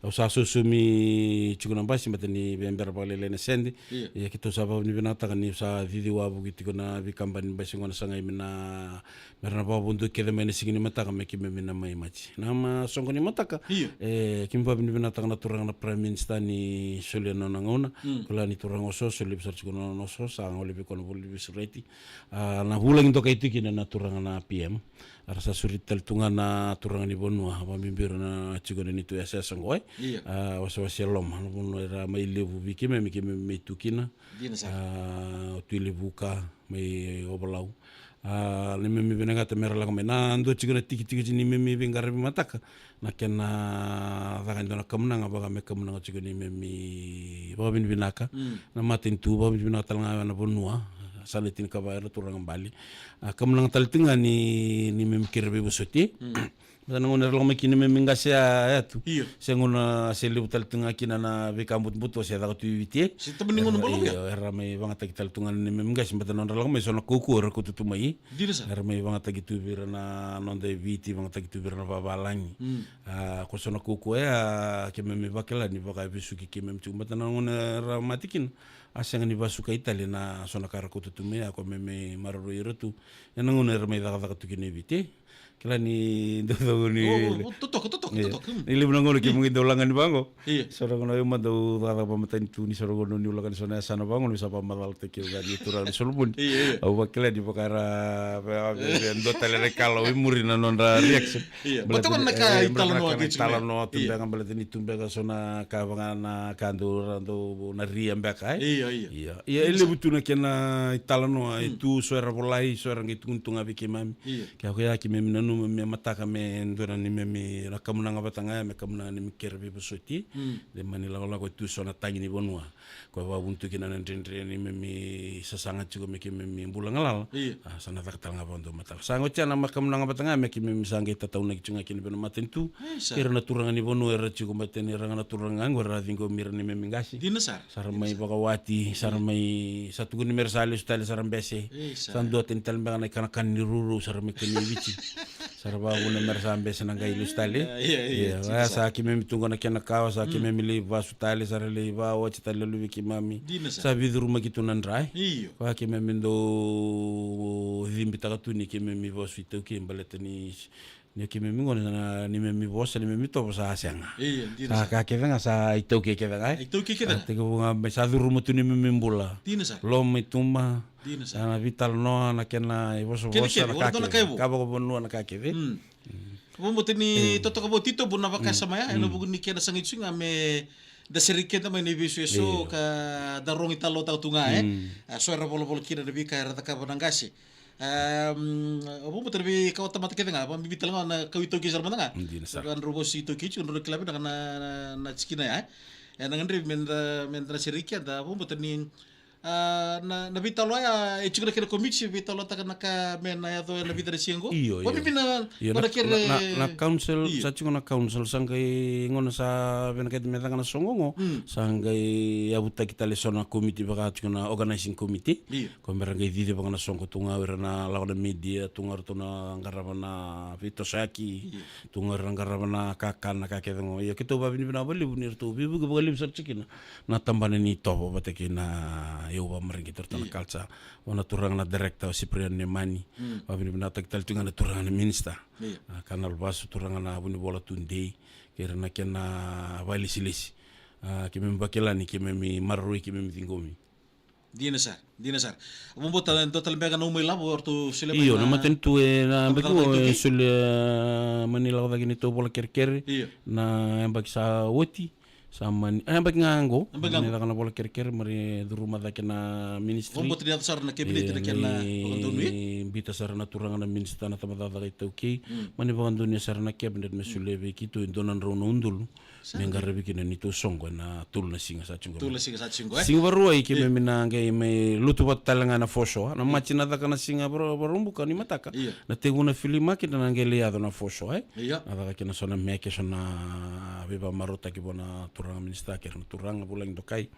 usa susumi chikuna basi matani bembera balele na sendi ya kito sababu ni binata kan ni usa didi wabu gitu na vikambani basi ngona sanga imina merna babu ndu kede mene sigini mataka me kime mina mai machi nama songo ni mataka kimba ni binata na turang na prime minister ni Soliano ngona kula ni turang oso soli besar chikuna oso sang oli bikon boli bisreti na hulang to kaiti kina na turang na PM arasa surit taltunga na turang ni bonua pamimbiro na chikuna ni tu asa sangoi wasa lom no era mai levu bikime mikime metukina tuilevuka mai obalau le memi benanga te mera laga mena ando chigana tiki ni memi bengare mataka na kena daga ndona kamnanga baga me kamnanga chigani memi baga bin binaka na matin tu baga bin binaka talanga na bonua saletin kabaira turang bali kamnanga taltinga ni memi kirbe bosoti Sana ngona lang makini meminga siya atu. Siya ngona selibu taltunga kina na vikambut buto siya dapat tuwiti. Si temen ngona bolong ya. Era may bang tagi taltunga ni meminga siya mata nondra lang may sona kuku era kutu tumai. Era may bang tagi tuwira na nonda viti bang tagi tuwira na babalangi. Ko sona kuku kime me bakela ni baka bisuki kime mtu mata ngona era matikin. Asang ni basuka Italia na sona kara kutu tumai ako me maruru irutu. Yana ngona era may daga tu kine viti. Kila ni do ni totok ni libu nangono ki mungi do langan bango soro ngono yo mado dara pamatain tu ni soro ngono ni ulangan sona sana bango ni sapa madal te ki ga ni turang ni solbun au bakela di bakara do tele rekalo muri na nonda reaction beto na ka italo no tumbe ngam bele ni tumbe ga sona ka bangana kandur do na ria mbaka iya libu tu na kena italo no itu soera bolai soera ngi tuntunga bikimam ka ko ya ki memna me mataka me ndora ni me na kamunanga batanga me kamunanga ni kerbe bosoti de manila la ko tu sona tangi ni bonua ko wa buntu kina ndendre ni me sasanga chugo me me bulangalal sana takatanga bondo mataka sango chana ma kamunanga batanga me me sange tatauna kichunga kini beno matentu kira na turanga ni bonua era chugo mateni ranga na turanga ngora dingo mira ni me ngasi dinasar sarmai bagawati sarmai satu guni mersali stale sarambese sando tental mbanga kana kan ni ruru sarmai kini vici sarba una mersambe senanga ilustale ya sa kime mitungo na kena kawa sa kime mili vasu tale sarale va wachi tale lu wiki mami sa vidru magitu nandrai kwa kime mindo dhimbita katuni kime mi vasu itu kimbaletani ni kime mingo na ni me mi vosa ni me mito sa asenga sa ka kevenga sa itu kevenga te ko nga sa duru mutu ni me mbula lo mituma na vital no na kena voso vosa na ka ba ko no na ka keve mo tini toto ka botito buna baka samaya eno bugun ni kena sangitsunga me da seriketa mai ni visu eso ka darong italo tau tunga suara bolo-bolo kira de bika rata ka banangasi opo terbi kau tamat kita nggak? Pambi bital na kau itu kisar mana nggak? Kan robos itu kicu, kan robos kelapa na cikina ya. Nangan dari mentra serikat, opo terni na bital ya, itu kira komisi bital tak nak men ya tu na bital sianggo. Pambi bina pada kira na council, sacu na council sangkai ngono sa benaket metang na songongo, sangkai abuta kita lesona komite baka na organizing committee. Komerang di baka na songko tunga na lawan media tunga na garabana Vito Saki, tunga garabana kakan na kaketango. Ya kita babini bina bali bunir tu bibu bali besar cikina. Na tambane ni topo batekina yo ba meringi tertana kalsa wana turang na director Cyprian Nemani babini bina tak tunga na turang na minister kanal basu turang na buni bola tunde kira na kena bali silisi kime mbakela ni kime mi marui kime mi tingomi Dinasar. Umbo talan total mega no mai labo orto sile. Iyo na matentu na bako sule Manila lagi ni to bola kerker na mbak sa woti sama mbak ngango Manila kana bola kerker mari rumah da kena ministry. Umbo tadi sar na cabinet na kena bita sar na turanga na minister na tamada da ito ki mani bangando ni sar na cabinet mesule be kito indonan rono undul mengar bikin ni to songo na tul na singa sa chungo singa baru ai kime minanga me lutu bat talanga na fosho na machina da kana singa barumbu kan mataka na teguna filima kita na ngeliado na fosho na da kana sona meke sona beba marota ki bona turanga minista ki na turanga bulang dokai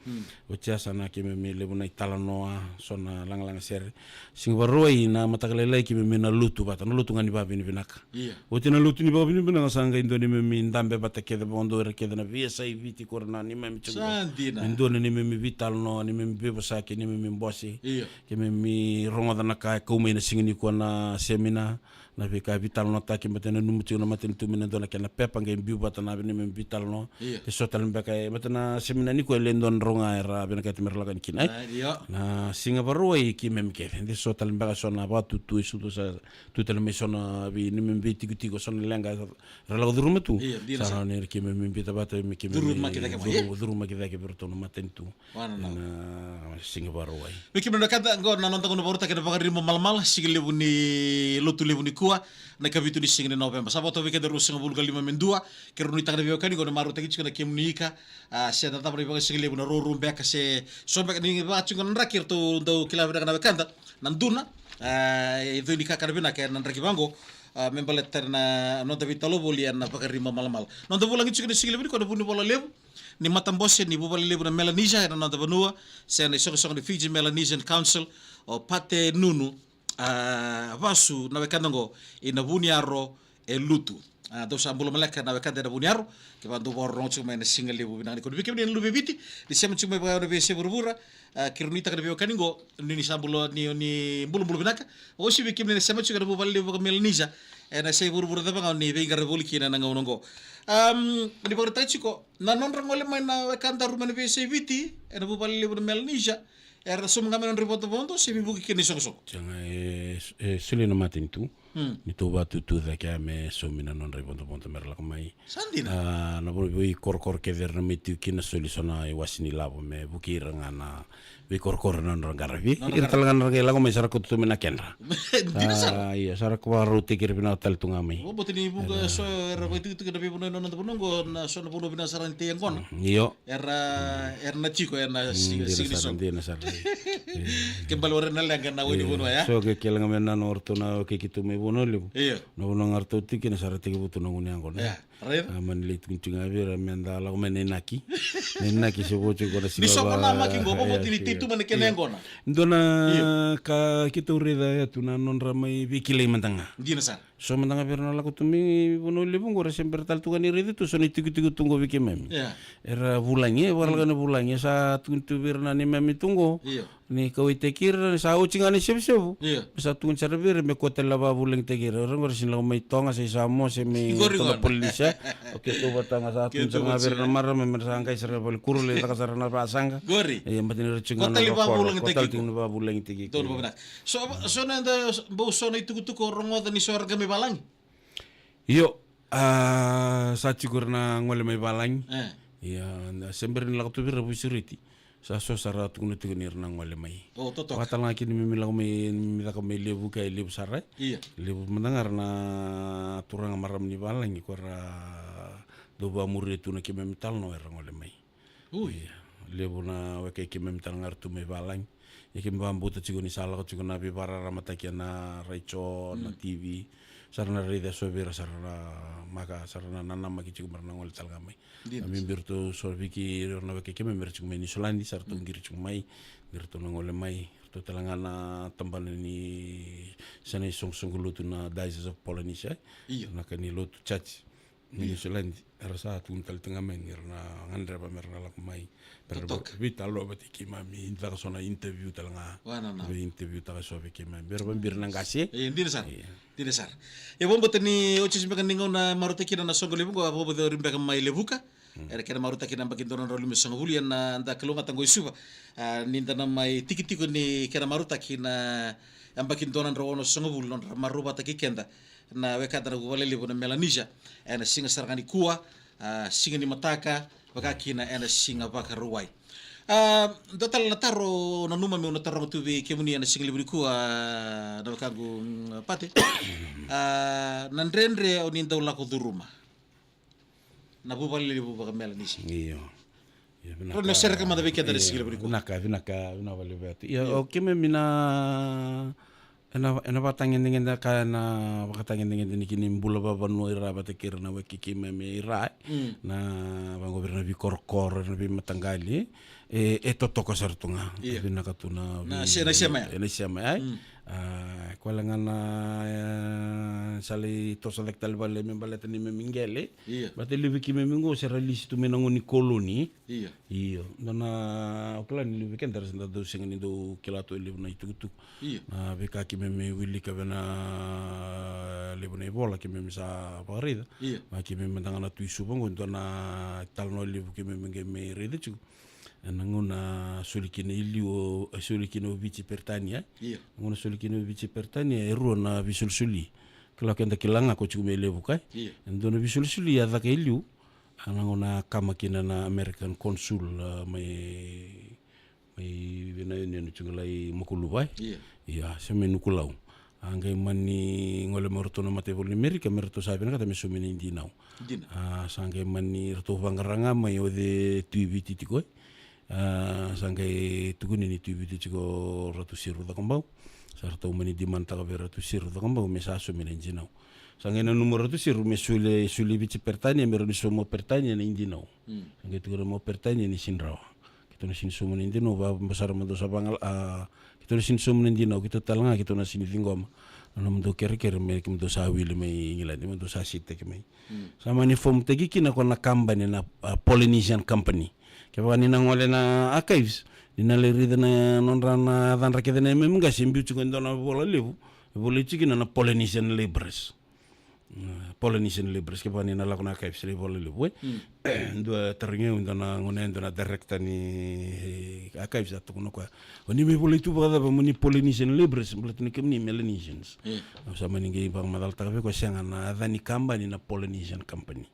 o tia sana ki me lebu na itala noa sona lang ser sing baroi na matakalelai ki me na lutu bata na lutu ngani babi ni binaka o tina lutu ni babi ni binaka sanga indoni me ndambe bata ke de bondo re ke na via sai viti korna ni me indoni ni me vital no ni me beba sa ki ni me bosi ki me ronga na ka ko me na singini ko na semina na vika vital no ta ki matena numuti na matena tu mena dona kana pepa ngai biu bata na bini me vital no e sotal mbeka matena semina ni ko lendon ronga era bena ka timerla kan kinai na singa baroi ki mem ke de sotal mbeka sona ba tu isu sa tu tel me sona bi ni me biti guti ko sona lenga rala duruma tu sara ne ki mem bita bata me ki duruma ki da ke berto no matentu na singa baroi Wiki mendakata ngo na nonta kono baruta kena bakari mo malmal sigile buni lotu le buni kuwa na kabitu di singine November sabato wiki daru singa bulga 5 keruni takana biyo kani kono maruta kichi kana kemnika se tata bari bakari sigile buna rorum beka se sombek ni ba chunga nrakir tu ndo kila bida kana bekanta nanduna itu ni kakana bina kaya nandraki bango membalet terna nonta vitalo boli na bakari mo malmal nonta bulang kichi kana sigile buni kono buni bola lebu ni matambose ni bubali lebu na Melanesia na nonta banua se na song di Fiji Melanesian Council o pate nunu vasu na wekandango ina buniaro e lutu do sambulo malaka na wekanda na buniaro ke bandu borong cuma na single lebu binani ko bikin ni lube biti di sem cuma ba na bese burbura kirunita ka biyo kaningo ni sambulo ni bulu binaka o si bikin ni sem cuma bubali lebu ka Melanesia na sei burbura da bang ni venga revoliki na ngongo di bagata chiko na non rangole mai na wekanda rumani bese biti na bubali lebu na Melanesia era sum ngamen ripoto bondo se bibuki kini sok janga sili no matin tu ni to batu tu da ka me sumina non ripoto bondo merla mai sandina na bo i kor ke ver na mitu kina solisona i wasini labo me buki rangana vi kor non rangaravi ir talangan rangela ko me sara ko tu mena kenra iya sara ko ruti kir bina hotel tu ngamai o botini buga so era ko itu ke dabi bono non bonongo na so na bono bina saran te yangon iyo era na chico era sigi so kembali na lenga na wodi bono ya so ke kelang mena no orto na ke kitu me bono le iya no bono ngarto tiki na sara te butu no nguni angon ya rare man le tuntunga vera menda la ko menaki se bocho ko ni so ko na maki go botini titu man ke nengona ndona ka kitu rida ya tuna non ramai bikile mantanga dina sa so mantanga perna la ko tumi bono le bungo semper tal tu kan rida tu so ni tiku tunggo bikemem era bulanye warga na bulanye sa tuntu berna ni memi tunggo ni kau itekir sa ucingani sep-sep bisa tunggu server me kotel laba bulang tekir orang ngorsin la mai tonga se samo se me tonga polisi oke to batanga sa tunggu ngaber namar me mersangkai server pol kurule ta kasarana pasanga gori matin recingana kotel ting laba bulang tekir ton babna so na bo so na itu rongo ni sorga me balang yo sa cikurna ngole me balang ya sember ni la to bir busiriti sa so sara tukunu tukunir nang wale mai toto katal ngaki ni mimila ko me lebu kay lebu sarai lebu mendengar na turang maram ni balang ko ra doba muri tu na ki metal no erang wale mai lebu na wake ki metal ngar tu me balang yaki mbambu ta cigoni sala ko cigona bi para ramata ki na raicho na TV sarana rida so bira sarana maka sarana nana maki cigu marna ngol talga mai ami birto so biki na wake ke member cigu mai ni solandi sartu ngir cigu mai birto ngol mai to talangana tamban ni sana song lutu na Diocese of Polynesia na kani lutu church ni solandi rasa tun tal tengah mengir na ngandra ba merna lak mai vital lo bati ki mami inta sona interview talanga be interview ta so be ki mami berban birna ngasi Tidak sar. Ya bombo tani ocho simpe ningo na maruta kina na songo lebu go bombo de rimbe mai lebuka. Era kena maruta kina bakin donon rolu me songo huli na anda kelunga tango isuba. Ninda na mai tiki ni kena maruta kina bakin donon rono songo huli non maruba ta kikenda. Na weka na go lebu na Melanesia. Ena singa sarangani kuwa, singa ni mataka, baka kina ena singa baka ruwai. Total na taro na numa me na taro tu be kemuni na single buriku na kagu pate nandrendre onin daw la ko duruma na bubali libu ba Melanesia iyo na serka ma da be kedare single buriku vinaka na vale beti ya o keme mina ena patangin dengan kana pakatangin dengan ini kini bula baba no ira batekir na wekiki meme ira na bango berna bi korkor na bi matanggali totoko sartunga bina katuna na siya kwalangana sali to selektal balle me baleta ni me mingele bateli wiki me mingo sera lisi tu menangoni koloni iyo nana okla ni weekend dar senda do singani do kilato libu na itu na beka ki me willi ka bena libu na bola ki me sa parida ma ki me ndangana tu subango ndona talno libu ki me me rede chu nanguna sulikine ilio sulikine vici pertania nanguna sulikine vici pertania erona visul-suli kalau kenda kilanga ko chume levu kai ndona visul-suli ya ka ilio nanguna kamakina na American consul mai bina union chunglai mukulu ya semenu kulau angai mani ngole mortono mate volni Amerika merto sabena kata mesumene indinau sangai mani rto bangaranga mai ode tuiviti tikoi sangai tukuni ni tuiviti tiko ratu siru da kambau sarta umani dimanta ka ratu siru da kambau mesa asumene indinau sangai na numero ratu siru mesule vici pertania mero ni somo pertania na indinau sangai tukura mo pertania ni sinrawa kita na sinsumo ni indinau ba besar mendo sabangal kita na sinsumo ni indinau kita talanga kita na sinithingoma na mendo kere me mendo sawili mai ngilani mendo sasite ke mai sama ni form tegi kina kona company na Polynesian company kaya ni ngole na archives dina lerida na nonrana dan rakeda na memga simbiu chukendo na bola levu bola chikina na Polynesian laborers kaya ni na lakona archives le bola levu dua teringe undana ngone ndana director ni archives atu kono kwa oni me bola itu bada ba muni Polynesian laborers mlatni kemni Melanesians sama ni ngai bang madal tabe ko sangana dani company na Polynesian company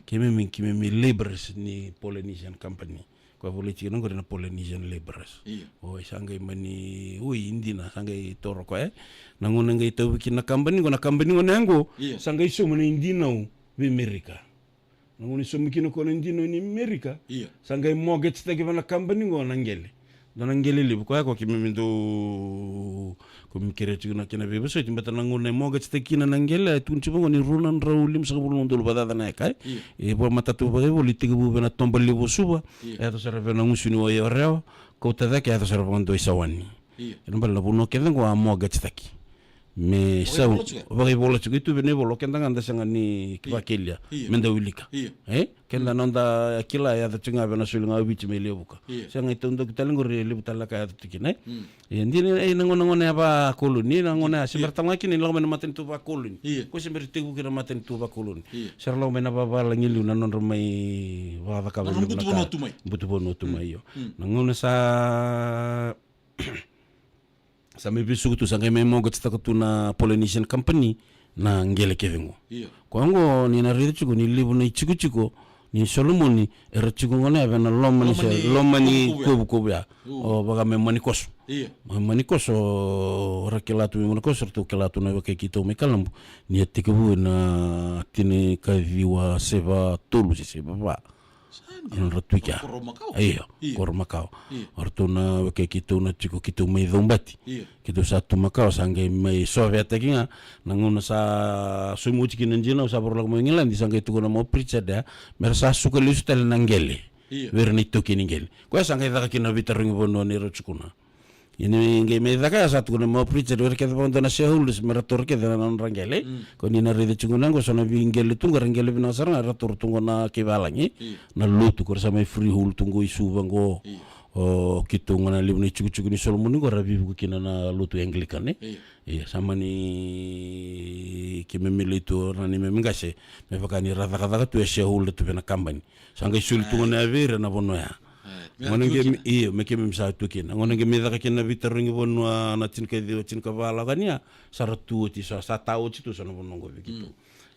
kimi laborers ni Polynesian company kwa boleh cina ngore na Polynesian laborers sangai mani indina sangai toro kwa nangona ngai tau kina company ngone ango sangai so mani indina be Amerika nangona so mikino ko indina ni Amerika sangai mortgage tagi bana company ngona ngele donangele libu kwa kimi mindo kumikere chuna kina bebe so timbata nangone mortgage tagi kina nangele tunchi bango ni runan raulim sa bulon dulu badada na kai bo matatu ba bo litiga bu bena tombal libu suba to serve na musuni wa yoreo ko tada ke to serve ndo isawani nambal na buno kenda ngo mortgage tagi me sau bagi bola chuki tu bene bolo kenda nganda sangani kipakelia menda wilika kenda nanda kila ya tchinga bena sulinga bichi mele buka sanga itondo kitalengore le butala ka tikina ndine ngona ba koloni ngona sibertanga kini lo mena maten tu ba koloni ko siberti ku kira maten tu ba koloni serlo mena ba langilu nanon remai wa ka butu bono tumai yo ngona sa Sampai besok tu sangai memo kita tu na Polynesian company na ngele kevengo. Kwango ni na rede chuko ni libu na ichiko ni Solomon ni era chuko ngone ave na lomani kubu ya. O baga memani koso. Memani koso rakilatu memani koso tu kelatu na wake kito mekalambu ni atikebu na tini kaviwa seva tulu seba ba. Ratuika Makau Artuna wake kitu na chiko kitu mai dombati kitu satu Makau sangai mai Soviet takinga nanguna sa sumuchi kinanjina sa borla mo ngilandi sangai tu na mo preacher da mersa suka listel nangele verni to kiningel ko sangai da kina vitaring bono ni rochukuna ini ngai me da ka satu na mo preacher ver ke bondo na shahuls merator ke da nan rangele ko ni na rede chukuna ko sono vingel tu ngarangele bina sarna rator tungo na kibalangi na lutu ko sa mai free hole tungo isu bango o kitu ngana libni chuku ni Solomon ko rabi ko kina na lutu Anglican sama ni kimemile itu nani memengase me bakani radha tu shehul tu bena kambani sangai sul tungo na vera na bono ya ngonenge meke memsa tu kina ngonenge meda ka kina vitaringi bono na tinka bala kania saratu ti sa tau tu sono bono go begitu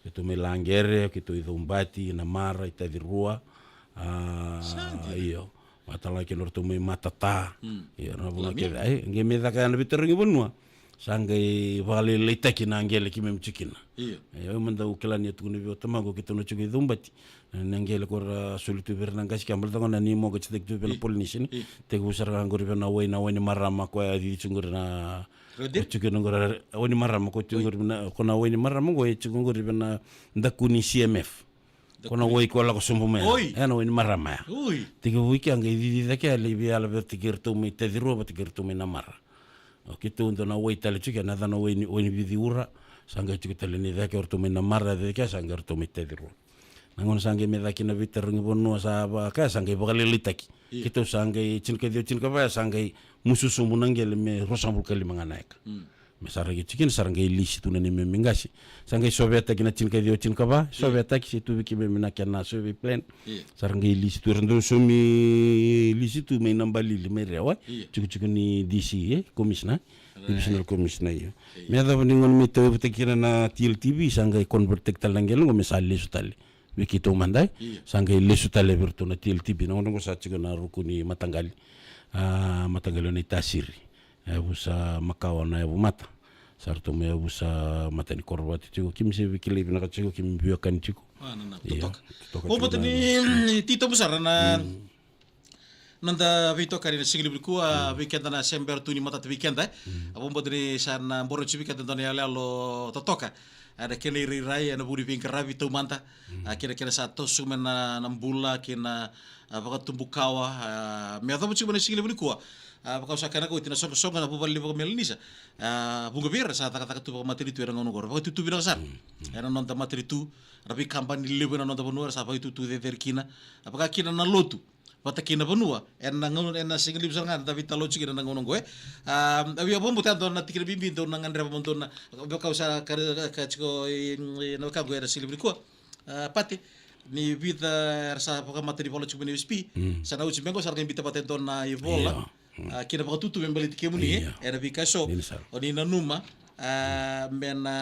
itu melangere kitu idombati na mara itavirua iyo matala ke norto me matata iyo na bono ke nge meda ka na vitaringi bono sangai vale leitaki na ngele ki mem chikina Iya. yo manda ukilani tu ni vio tamago kita no chuki dumbati na ngele ko sulitu verna ngasi kambal tangona ni mo gachtek tu pela polnishin te gusar ngori na wani marama ko di chungur na chuki ngora wani marama ko chungur na ko na wani marama ko chungur na ndakuni CMF kona woi ko la ko sumbu me ana wani marama Ui. te wiki anga di dake ali bi ala vertikirtu me te diro vertikirtu me na mara o kitu ndo na woi tale chuki na dana woi vidi ura sanga chuki tale ni dake ortu me na mara de ke sanga ortu me te diro nangon sanga me dake na viter ngi bonno sa ba ka sanga bakale litaki kitu sanga cinka ba sanga mususu munangel me rosambul kali manganaika me saragi chikin saranga ilisi tu nani me mingasi sanga sovieta kina cinka ba sovieta ki situ wiki me minakya na sovi plan saranga ilisi tu rendo sumi ilisi tu me nambali me rewa chuku ni DC commissioner divisional commissioner yo me ada ningon me to kina na TLTV sanga convertek talangel ngo me sali sutali wiki to mandai sanga ilisi tale virtu na TLTV no sa chiku na rukuni matangali matangali ni tasiri busa makawana ya mata sarto me busa mata ni korwati chico kim se wikile na chico kim biakan chico toka ni tito besar na nanda vito karina singli bliku weekend na sember tu ni mata weekend abon bodri sana boro chibi kata dona lo totoka ada kene rirai ana budi pingkara vito manta kira-kira satu sumen na nambula kina apa tumbukawa me ata chibi na singli bliku Apakah usahkan aku itina songa na bubali bako melinisa bunga bir sa taka tu materi tu era ngono gor bako tu bira sar era nonta materi tu rapi kampani lebe na nonta bonua sa bako tu de verkina apakah kina na lotu bata kina bonua ena ngono ena single bisa ngan tapi talochi kina na ngono goe abi abon buta don na tikir bimbi don ngan reba mon don baka usah ka chiko no ka goe era single ko pati ni vida rasa apakah materi polo chup ni USP sana uci mengo sargen bita paten don na ivola kina baka tutu membeli tike muni era vika so oni na numa mena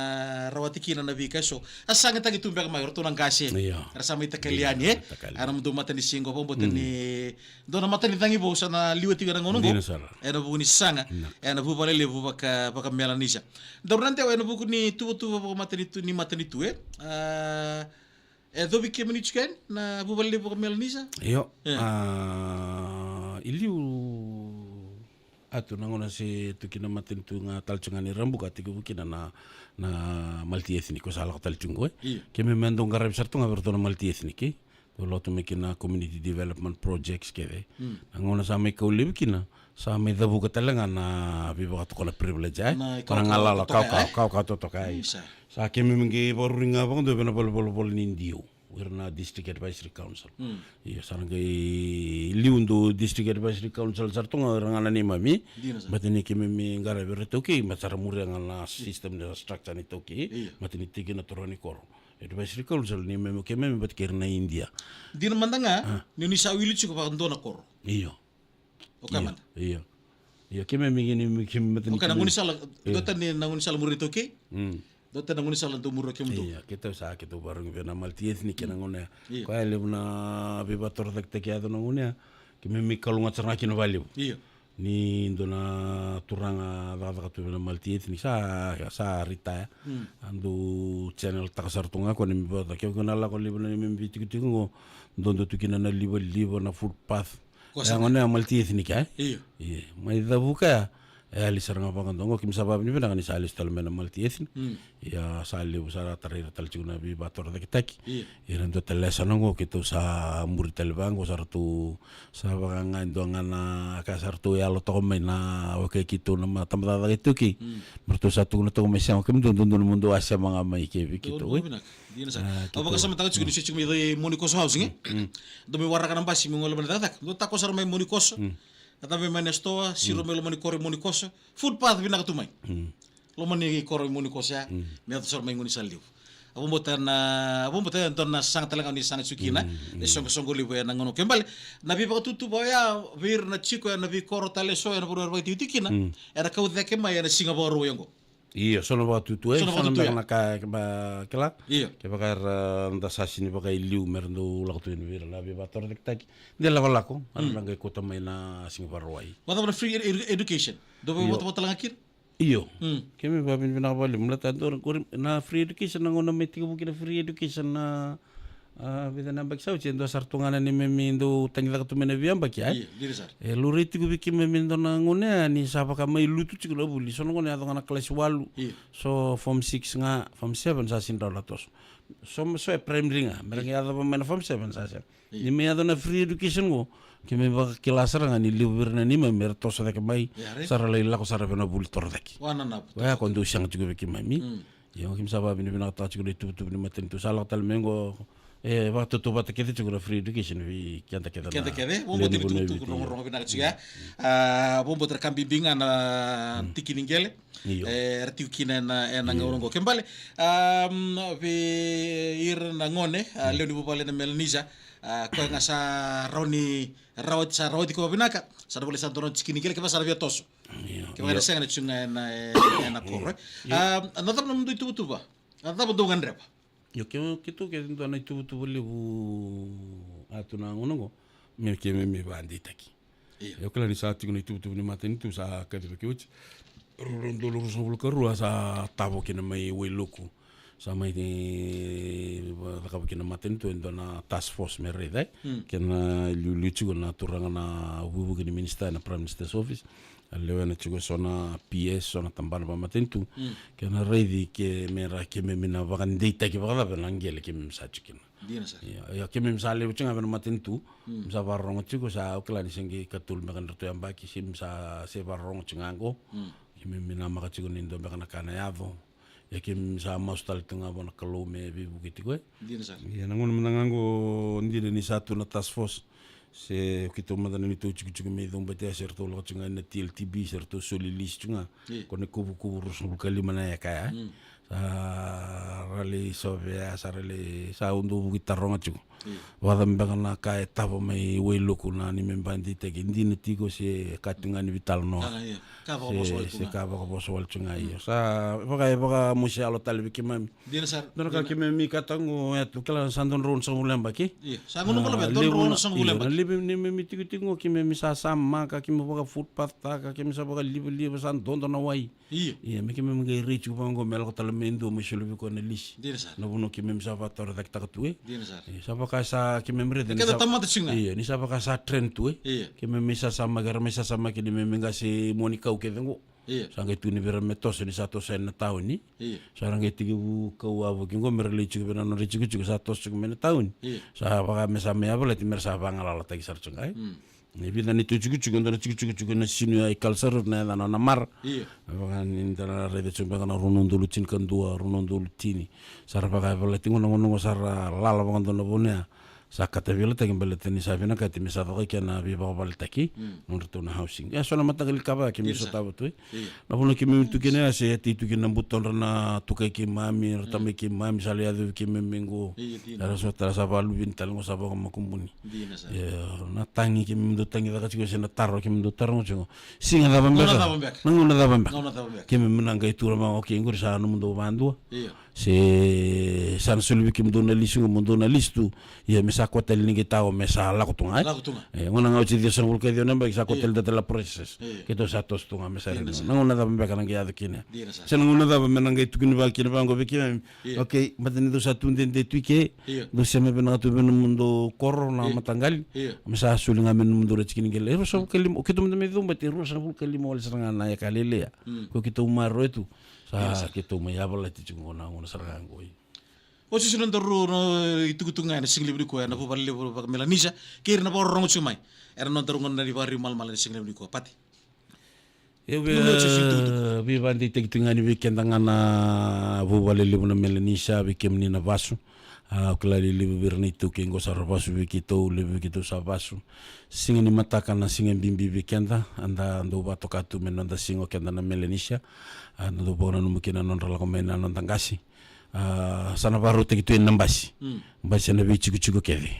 rawati kina na vika so asanga tangi tumbe ka magro tunang gase rasa mai takaliani ana mdu mata ni singo pombo ni dona mata ni tangi bo sana liwati gara ngono go era bu ni sanga era bu balele bu baka melanisa dorante era bu ni tu mata ni tu do vike muni chicken na bu balele bu melanisa yo iliu atu nangona se tukina matin tu nga talchungani rambu katiku bukina na multi ethnic ko sala talchungo ke me mendo ngarab sartu ngaberto na multi ethnic to lotu mekina community development projects keve nangona sa me ko libkina sa me dabu katalanga na bibo to kola privilege parang alala kau to kai sa ke me ngi boringa bang do bena bol nindio wirna district advisory council iya sarangai liundo district advisory council sartunga rangana ni mami matini ke me ngara beretoki macara mure ngana system de structure ni toki matini tigi na toroni koro advisory council ni me ke me bat kerna India dina mandanga ni sa wili chiko pa ndona koro iya okaman iya ke me ngini ke matini okay nanguni sala dotan ni nanguni sala mure toki Dota nanguni salan tu murah kem tu. Iya, kita usaha kita bareng bena multi ethnic nangune. Ko ale na biba tordek te kia nangune. Ke me mikalunga cernakin value. Iya. Ni ndona turanga daga tu bena multi ethnic sa rita andu channel takasartunga ko ni biba ke ko nala ko libna ni mbiti ngo ndondo tukina na libo na footpath. Ngone multi ethnic Iya. Iya, mai dabuka ali saranga pangandongo kim sabab ni bena ni salis talmena multi ethnic ya sali usara tarira talchuna bi bator de kitaki iran to telesa nango kitu sa muri telbango sartu sa banga ndongana ka sartu ya lo to mena oke kitu na tamda itu ki bertu satu na to mesya kim don mundo asya mga mai ke kitu dina sa apa kasama tagat siguni sichumi de monikos housing do mi waraka nang basi mongol bena tatak do takos ar mai monikos Kata memang stoa siro melo mani kore monikosa footpath bina katumai lo mani kore monikosa me ato sor menguni saliu abon botan ton na sang talaga ni sang sukina de songo libo ya nangono kembali nabi pa tutu boya vir na chiko ya nabi koro tale so ya na puro ba titikina era kau de kema ya na Singapore yango iya sono ba tutu sono na ka kela iya ke bakar nda sasini bakai liu merndo lakto ni vir la bi bator de taki de la balako ala ngai kota mai na Singapore wai wata free education do ba wata langakir Iyo. Kami babin pinakabali. Mula tanto na free education na nguna may tigabuki na free education na vida na bagsaw chendo sartunganan ni memindo tanyida katumena viamba kia. Iya, diri sar. Luri tigu biki memindo na nguna ni sapa ka may lutu chikulo buli. So nguna ato ngana kelas 8. So form 6 nga form 7 sa sindaw latos. So primary nga. Mereka ato pa mana form 7 sa siya. Ni may ato na free education ko. Kami baka kilasar nga ni liber na ni may to sa dek may saralay lako sarap na bultor dek. Wana na. Kaya kondo siyang chikulo biki mami. Yung kim sapa binibinakata chikulo itu matin tu salak tal mengo. Waktu tu bata kita juga free education vi kianta kita. Kianta kita, bombo tu rongo bina juga. Bombo terkam bimbingan tikiningele. Artiu kina na ngorongo. Kembali vi ir na ngone leo ni bupale na Melanesia. Kau ngasa rawat ko binaka. Sa boleh santoron tikiningele keba sa via toso. Keba ada senga chunga na korre. Another namun itu ba. Another dongan rep. Yo kitu ke ndo na itu bole bu atuna ngono me ke me bandi taki. Yo kala ni sa tingo itu ni maten itu sa ka de ke uch. Rondo lo so bol karu sa tabo ke na mai we loku. Sa mai ni ka ke na maten itu ndo na task force me re dai. Ke na luchu na turanga na bubu ke ni minister na prime minister's office. Lewa na chugo sona PS sona tambana pa matentu ke na reidi ke mera ke me mina vakan data ke vakala belangele ke msa chikina ya ke me msale uchinga pa matentu msa varrongo chugo sa okla ni sengi katul mekan rto yamba ki sim sa se varrongo chingango ke me mina maka chugo nindo mekan kana yavo ya ke msa mastal tunga bona kalome bibu kitiko ya nangon menangango ndile ni satu na task force se kita madan ni tu cukup me dong bete serto lo cunga na TLTB serto solilis cunga kone kubu rusul kali mana ya kaya rali sovia sarali sa undu gitarronga cuku wadam bangana kaya tabo mai we loku na ni membandi tegi ndine tigo se katunga ni vital no se kaba ko bosol cunga iyo sa baka musi alo talbi kimam dona ka kimam mi katango etu kala sandon ron so mulamba ki sa ngono pala beton ron so mulamba libe ni mi tigo kimam sa sama ka kimam baka footpath ta ka kimam sa baka libe san don na wai iya mi kimam ngai richu bango mel ko talamendo mo shulu ko na lis na buno kimam sa fator dak takatue sa baka sa kimam re den iya ni sa baka sa trend tu kimam sa sama gar mesa sama ki ni menga si Monica ke dengo sanga tu ni vera metos ni satu sen na tahun ni sarang ke tigu kau abu kingo merle chu bena no richu chu satu chu men tahun sa baka mesa me abla ti mer sa bangala la tagi sar chungai ni bina ni tu chu chu na sinu ai kalsar na na mar baka ni ndara rede chu baka na runon dulu cin kan dua runon dulu tini sar baka bala tingo no sar lala baka ndo bonia sakata vila tagi balete ni savina kati misa to ke na bi ba bal taki nurto na housing ya sona matagal kaba ke miso tabu tu na bono ke mi tu kene ase ti tu kene buton na tu ke mami rtame ke mami sale adu ke mengo ara so tara sa balu bintal ngo sa ba makumbuni na tangi ke mi tangi da ka sena tarro ke mi tarro ngo singa da bamba ngona da bamba ke mi menanga itu ma o ke ngor sa no mundo bandu se san sulbi ke mdo na lisu mundo na listu ya mesa kotel ni kita o mesa la kutunga ngona ngau chi dia sangul ke dia namba sa kotel da la process ke to sa tos tunga mesa ngona da bamba kana ya dikine sen ngona da bamba nanga itu kin ba kin ba ngo biki okay matani do sa tunde de tuike do se me bena tu ben mundo corona matangal mesa sulinga men mundo re chikin gele so kelim o kitum me do mbati ro sa kelim ol seranga na ya kalele ya ko kita umaro itu sa kita mayabala ti ngona ngona seranga ngoi o si sunan toru no itugutunga na singlibri ko na po balle po Melanesia kir na po rongo chumai era no toru ngona rivari mal singlibri ko pati bi bandi tigtunga ni weekend ngana po balle na Melanesia bikem ni na vasu klali libu birni tu kengo sarvasu bikito libu kito sabasu singeni mataka na singen bimbi weekenda anda ndo batokatu menonda singo kenda na Melanesia ando bona no mukina non rala komena non tangasi sana baru tegitu en nambasi mbasi na bichi kuchugo kede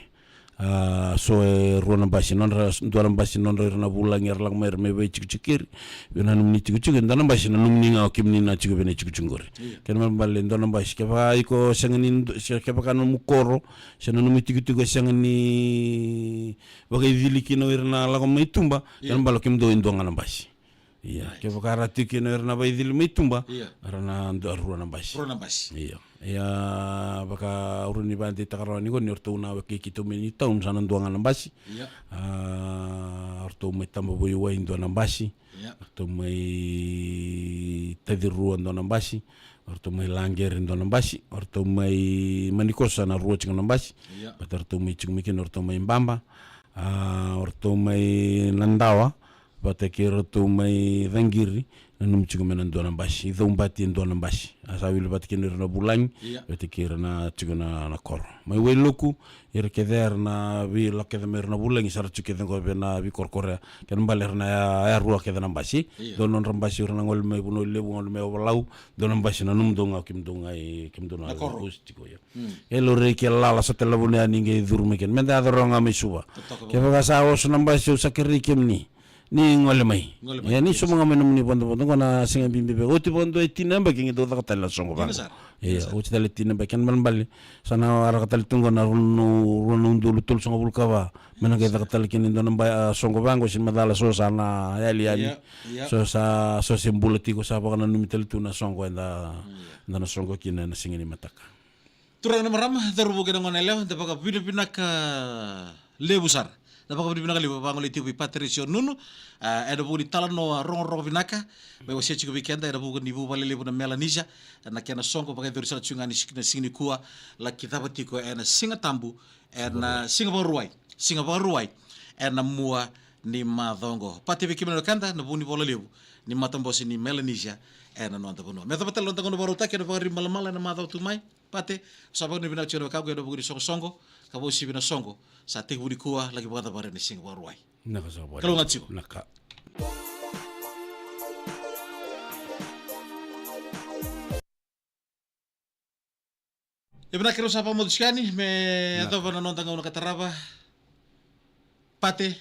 so ruana basi non duara basi non na bulang yar lang mer me bichi kuchikir bena num ni kuchugo ndana basi na num ninga kimni na chugo bena chukuchungore ken man balle ndona basi ke ba iko sangani ke ba kanu mukoro sena num tikutugo sangani bagay viliki no irna la ko maitumba ken balo kim do indonga na basi Iya, ke bakara tiki na erna bai dil mitumba. Iya. Arana ndo arua na basi. Rona basi. Iya. Ia baka uruni banti takarani ko ni orto na waki kito mini taun sana nduanga na basi. Iya. Orto mai tamba boi wai ndo na basi. Iya. Orto mai tadirua ndo na basi. Orto mai langer ndo na basi. Orto mai manikosa na rua chinga na basi. Iya. But orto mai chingmikin orto mai mbamba. Orto mai landawa. Batake orto mai dhangiri. Nanum chingumena ndo na basi. Idha umbati ndo na basi. Asawili batake nirna bulangi. Iya. Batake na chinguna na kor. Mai wei loku. Ira kedher na vi lakeda merna bulangi sara chukeda ngobe na vi korkorea. Kan baler na ya rua keda na basi. Donon rambasi urna ngol mai buno lebu ngol mai walau. Donon basi na num donga kim donga ustiko ya. Elo reke lala satela bunia ninge durmeken. Menda adoronga mesuba. Keva sawo sunambasi usakiri kimni. Ni ngole mai. Ya ni sumonga menum ni bondo kona singa bimbe. Oti bondo etinamba kingi do takatala songo bang. Iya, oti tali tinamba kan malbali. Sana ara katali tungo na runu dulu tul songo bulkawa. Mena kita katali kini do namba songo bang sin madala so sana yali. So sa so simbulati ko sa kana numitel tuna songo enda na songo kina na singini mataka. Turang na marama darubo kina ngonele dapaga pinaka lebusar. Dapat kami binaka liba bangun itu Patricio Nunu, ada buku di talan no rong binaka, bawa saya juga weekend ada buku di buku balik na Melanesia, nak kena songko pakai tulisan cungan di sini kuah, la kita batiko ena Singatambu, ena Singapore ruai, ena mua ni madongo. Pati beki mana kanda, na buku di bola libu, ni matambosi ni Melanesia, ena no anta buno. Meta betul lontangan baru tak kena pakai malam-malam na madau tumai, pati, sabak ni binaka cungan kau ada buku di songo, kau si bina songo. Sa te huri kua lagi bata bare ni Singapore ruai. Naka sa bari. Kalau ngatsiko. Naka. Ibna kero sapa mo diskani me ato bana nonta ngau kataraba. Pate